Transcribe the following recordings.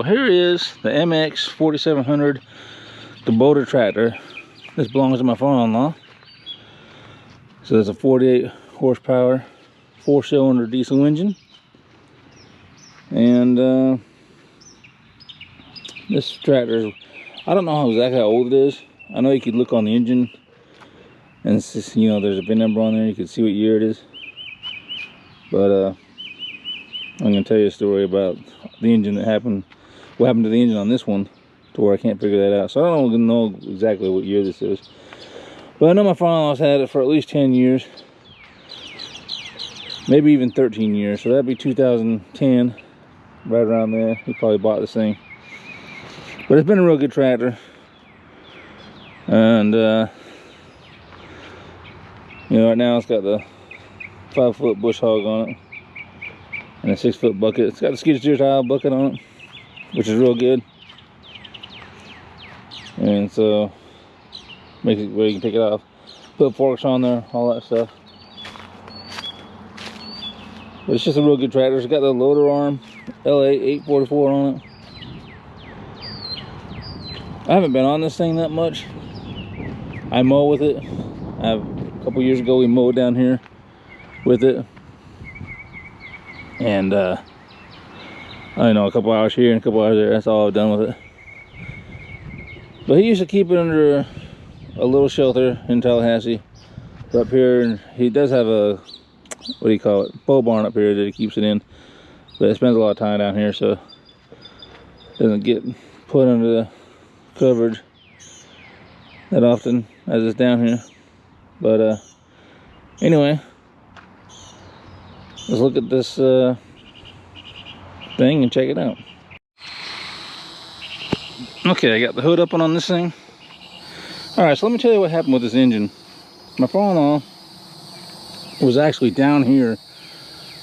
here is the MX4700 Kubota tractor. This belongs to my father-in-law. So it's a 48 horsepower, 4-cylinder diesel engine. And this tractor, I don't know exactly how old it is. I know you could look on the engine and it's just, you know, there's a VIN number on there. You can see what year it is. But I'm gonna tell you a story about the engine that happened, what happened to the engine on this one, to where I can't figure that out. So I don't know exactly what year this is, but I know my father-in-law's had it for at least 10 years, maybe even 13 years. So that'd be 2010, right around there. He probably bought this thing, but it's been a real good tractor. And you know, right now it's got the 5-foot bush hog on it and a 6-foot bucket. It's got a skid steer style bucket on it, which is real good. And so makes it where you can take it off, put forks on there, all that stuff. But it's just a real good tractor. It's got the loader arm LA844 on it. I haven't been on this thing that much. I mow with it. A couple years ago we mowed down here with it, and I don't know, a couple hours here and a couple hours there. That's all I've done with it. But he used to keep it under a little shelter in Tallahassee up here, and he does have a, what do you call it, pole barn up here that he keeps it in, but it spends a lot of time down here, so it doesn't get put under the coverage that often as it's down here. But anyway, let's look at this thing and check it out. Okay, I got the hood up on this thing. Alright, so let me tell you what happened with this engine. My father-in-law was actually down here.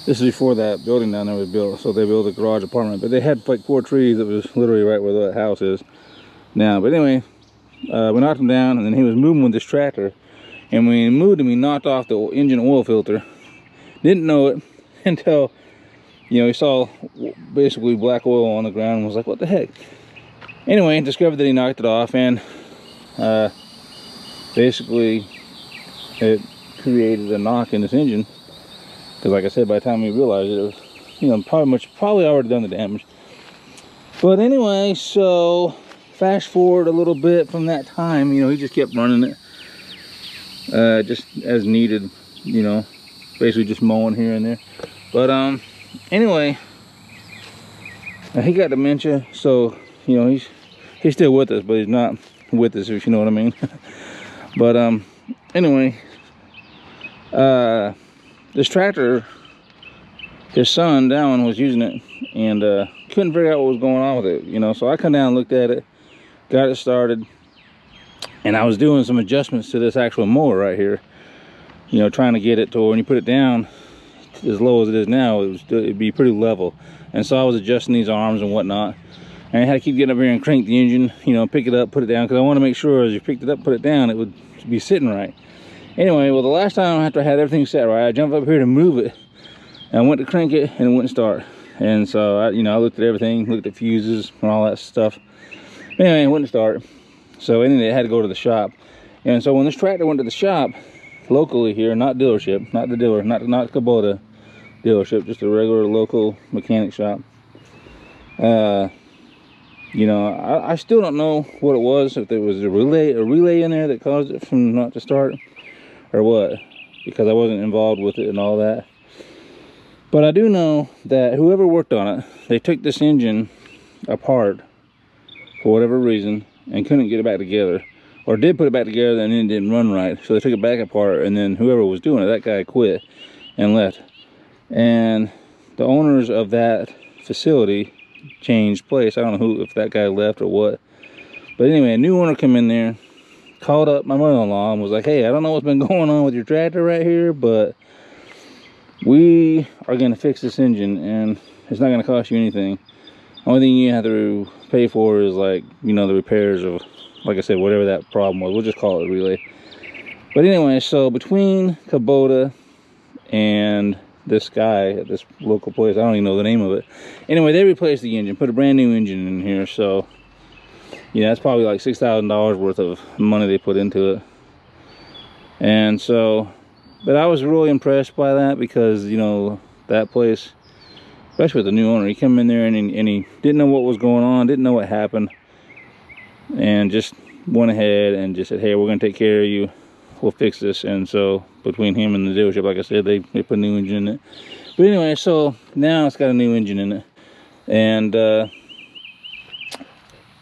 This is before that building down there was built, so they built a garage apartment, but they had like 4 trees that was literally right where that house is now. But anyway, we knocked him down, and then he was moving with this tractor, and when he moved him, he knocked off the engine oil filter. Didn't know it until, you know, he saw basically black oil on the ground and was like, what the heck? Anyway, discovered that he knocked it off, and basically it created a knock in this engine, because like I said, by the time we realized it, it was, you know, probably already done the damage. But anyway, so fast forward a little bit from that time, you know, he just kept running it just as needed, you know, basically just mowing here and there. But anyway, he got dementia, so you know, he's still with us, but he's not with us, if you know what I mean. But anyway, this tractor, his son Dallin was using it, and couldn't figure out what was going on with it, you know. So I come down and looked at it, got it started, and I was doing some adjustments to this actual mower right here, you know, trying to get it to when you put it down as low as it is now, it'd be pretty level. And so I was adjusting these arms and whatnot, and I had to keep getting up here and crank the engine, you know, pick it up, put it down, because I want to make sure as you picked it up, put it down, it would be sitting right. Anyway, well, the last time after I had everything set right, I jumped up here to move it, and I went to crank it, and it wouldn't start. And so I, you know, I looked at everything, looked at fuses and all that stuff. Anyway, it wouldn't start. So anyway, I had to go to the shop. And so when this tractor went to the shop locally here, not dealership, not the dealer, not Kubota dealership, just a regular local mechanic shop, you know, I still don't know what it was, if there was a relay in there that caused it from not to start, or what, because I wasn't involved with it and all that. But I do know that whoever worked on it, they took this engine apart for whatever reason and couldn't get it back together, or did put it back together and then it didn't run right, so they took it back apart, and then whoever was doing it, that guy quit and left. And the owners of that facility changed place. I don't know if that guy left or what, but anyway, a new owner came in there, called up my mother-in-law and was like, hey, I don't know what's been going on with your tractor right here, but we are going to fix this engine, and it's not going to cost you anything. Only thing you have to pay for is, like, you know, the repairs of, like I said, whatever that problem was. We'll just call it a relay. But anyway, so between Kubota and this guy at this local place. I don't even know the name of it. Anyway, they replaced the engine, put a brand new engine in here. So yeah, that's probably like $6,000 worth of money they put into it. And so, but I was really impressed by that, because you know, that place, especially with the new owner, he came in there and he didn't know what was going on, didn't know what happened, and just went ahead and just said, hey, we're gonna take care of you, we'll fix this. And so between him and the dealership, like I said, they put a new engine in it. But anyway, so now it's got a new engine in it, and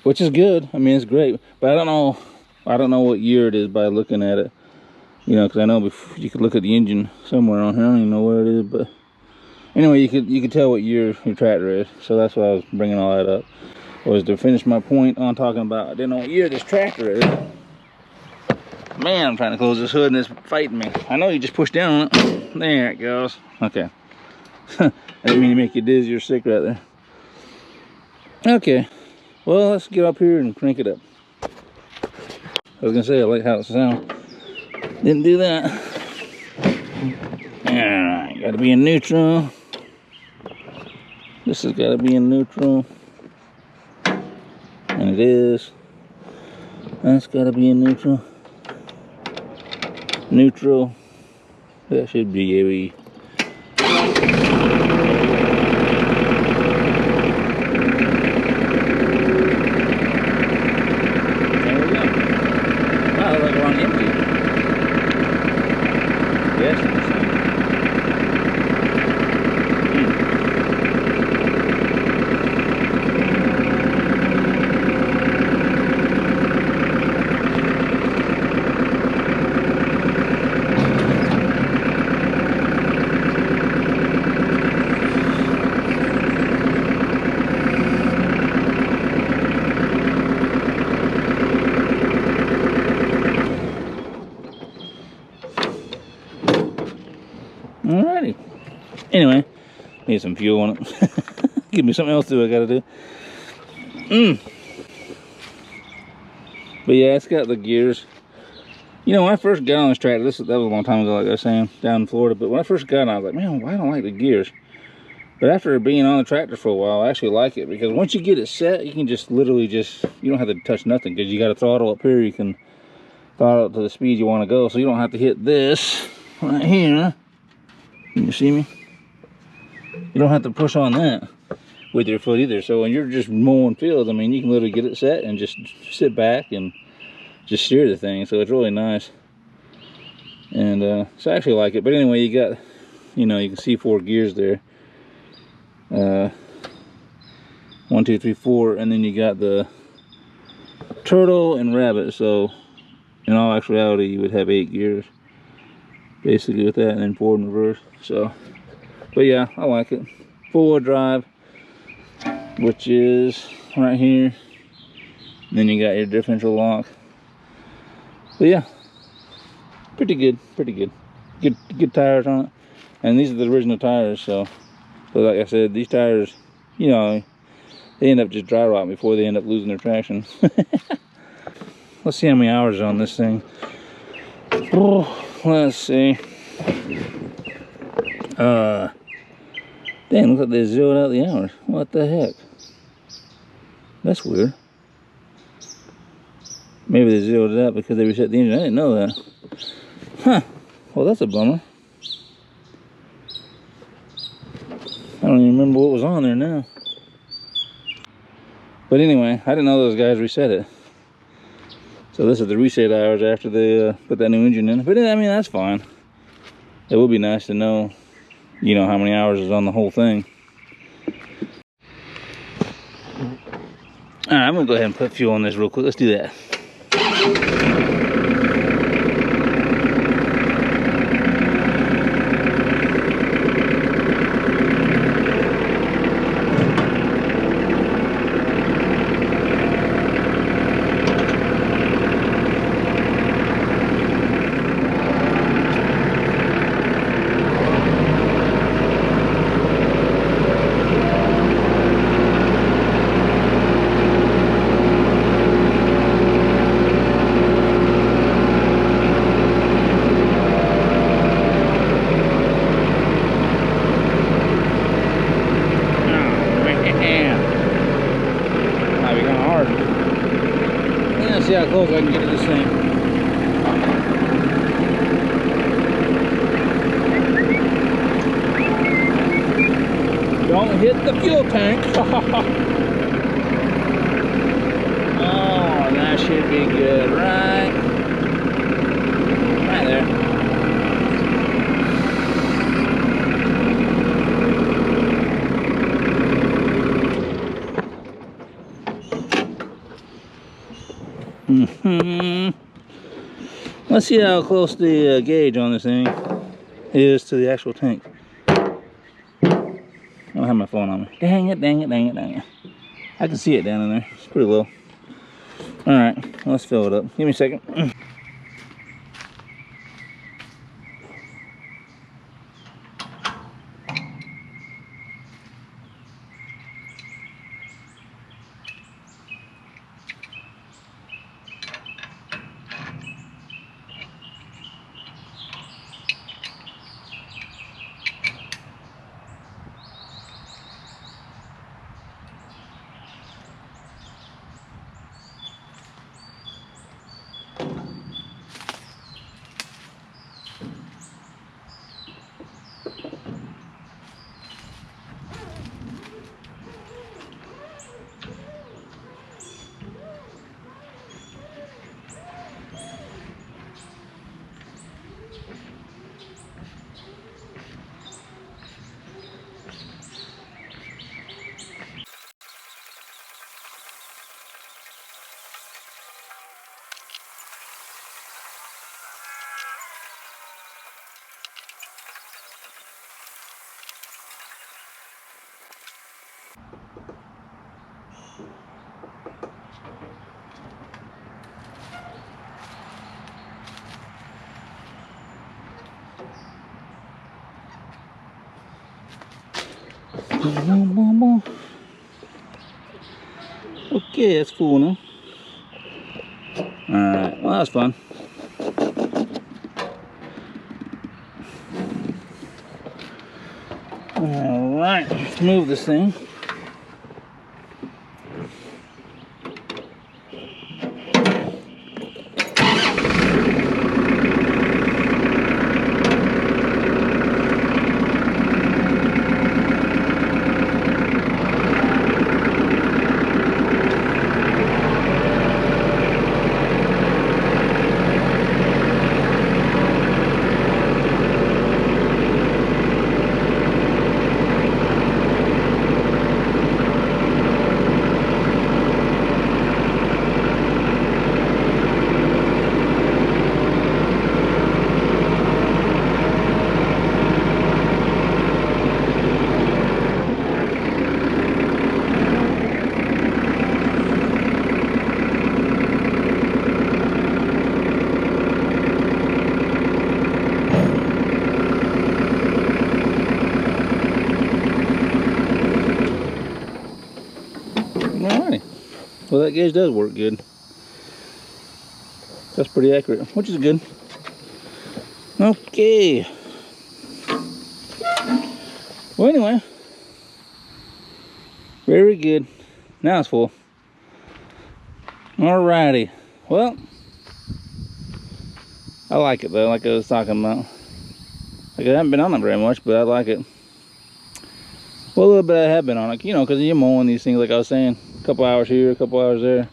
which is good. I mean, it's great, but I don't know what year it is by looking at it, you know, because I know you could look at the engine somewhere on here. I don't even know where it is, but anyway, you could tell what year your tractor is. So that's why I was bringing all that up, was to finish my point on talking about I didn't know what year this tractor is. Man, I'm trying to close this hood and it's fighting me. I know you just push down on it. There it goes. Okay. I didn't mean to make you dizzy or sick right there. Okay. Well, let's get up here and crank it up. I was gonna say I like how it sounds. Didn't do that. Alright, gotta be in neutral. This has gotta be in neutral. And it is. That's gotta be in neutral. Neutral. That should be a Alrighty. Anyway, need some fuel on it. Give me something else to do. I gotta do. But yeah, it's got the gears. You know, when I first got on this tractor, that was a long time ago, like I was saying, down in Florida. But when I first got on, I was like, man, why don't I like the gears? But after being on the tractor for a while, I actually like it, because once you get it set, you can just literally you don't have to touch nothing, because you got a throttle up here. You can throttle it to the speed you want to go, so you don't have to hit this right here. Can you see me? You don't have to push on that with your foot either. So when you're just mowing fields, I mean, you can literally get it set and just sit back and just steer the thing. So it's really nice. And so I actually like it. But anyway, you got, you know, you can see 4 gears there. 1, 2, 3, 4, and then you got the turtle and rabbit. So in all actuality, you would have 8 gears basically with that, and then forward and reverse. So, but yeah, I like it. 4-wheel drive, which is right here. Then you got your differential lock. But yeah, pretty good, pretty good. Good tires on it, and these are the original tires. So, but like I said, these tires, you know, they end up just dry rotting before they end up losing their traction. Let's see how many hours on this thing. Oh, let's see. Damn, looks like they zeroed out the hours. What the heck? That's weird. Maybe they zeroed it out because they reset the engine. I didn't know that. Huh. Well, that's a bummer. I don't even remember what was on there now. But anyway, I didn't know those guys reset it. So this is the reset hours after they put that new engine in. But I mean, that's fine. It would be nice to know, you know, how many hours is on the whole thing. Alright, I'm gonna go ahead and put fuel on this real quick. Let's do that. close I can get to this thing. Don't hit the fuel tank. Oh, that should be good, right? Right there. Let's see how close the gauge on this thing is to the actual tank. I don't have my phone on me. Dang it, dang it, dang it, dang it. I can see it down in there. It's pretty low. Alright, let's fill it up. Give me a second. Boom, boom, boom. Okay, that's cool now. Alright, well, that was fun. Alright, let's move this thing. Alrighty. Well, that gauge does work good. That's pretty accurate, which is good. Okay. Well, anyway. Very good. Now it's full. Alrighty. Well, I like it though, like I was talking about. Like I haven't been on it very much, but I like it. Well, a little bit I have been on it, you know, because you're mowing these things, like I was saying. A couple hours here, a couple hours there.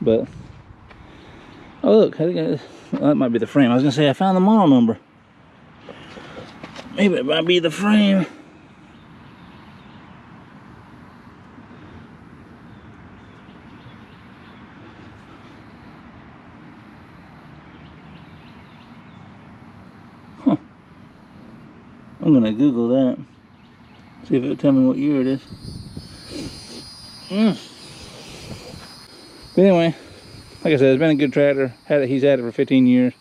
But, oh look, I think that might be the frame. I was going to say, I found the model number. Maybe it might be the frame. Huh. I'm going to Google that. See if it'll tell me what year it is. But anyway, like I said, it's been a good tractor. He's had it for 15 years.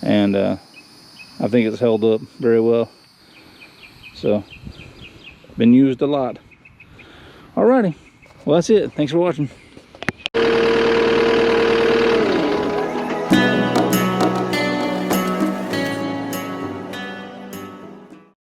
And I think it's held up very well. So, been used a lot. Alrighty. Well, that's it. Thanks for watching.